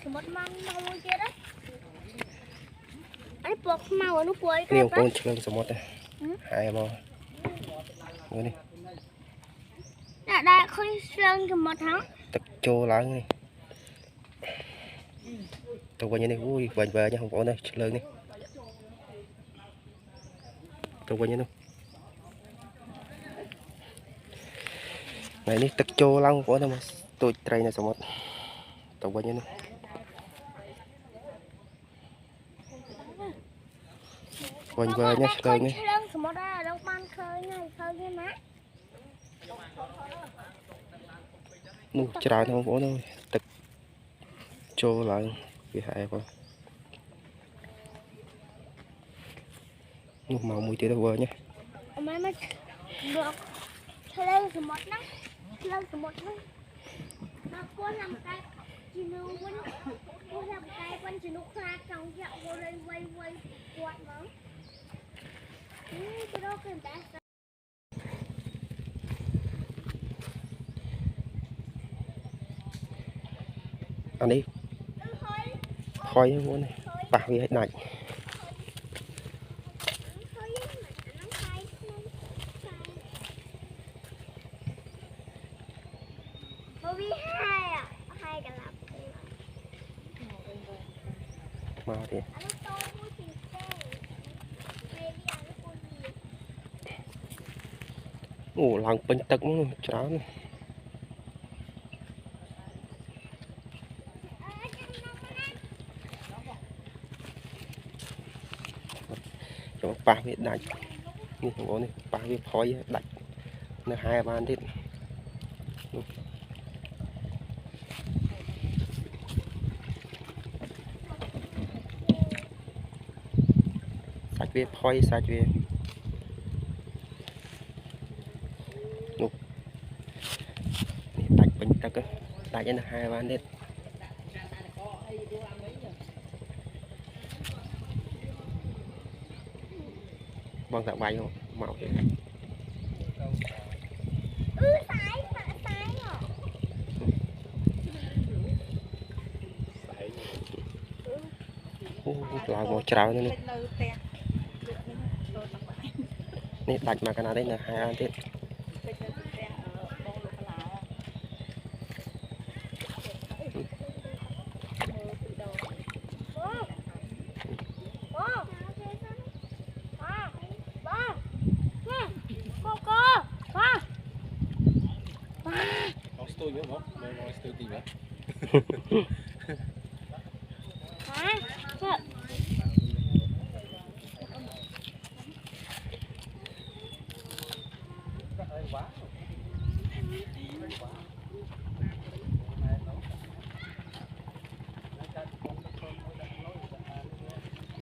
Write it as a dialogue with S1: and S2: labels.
S1: một măng mau kia đó ấy bọc màu ở lúc cuối
S2: nhiều con chơi sầm một này hai bao người đi
S1: đã không sơn sầm một tháng
S2: tập trô lá này tôi qua như này ui vần về nha không có này chơi này tôi qua như này này đi tập trô lăng của nó mà tôi trai này sầm một tôi qua như này vần về nha chơi này nu chả nó không có đâu tập trô lại bị hại quá nu màu mùi tía đâu vơi nhé
S1: lên từ một nắng lên từ một nắng nó có làm cái chỉ nu vẫn có làm cái vẫn chỉ nu khai trong dạo vô đây quay quay quạt nó cái đó cái đã
S2: ăn đi khói muốn này bảo gì hết này mà thì ngủ lằng bên tắc chán cho ba biết đánh như không có này ba biết khói đánh nó hai ban hết sạch về khói sạch về đánh bên tắc đánh cho nó hai ban hết bằng tạo bay không màu thì là một trào nữa nè đặt mà cái nào đấy là hai ăn tiếp
S3: tôi nữa không? Nói tôi tìm á. Quá.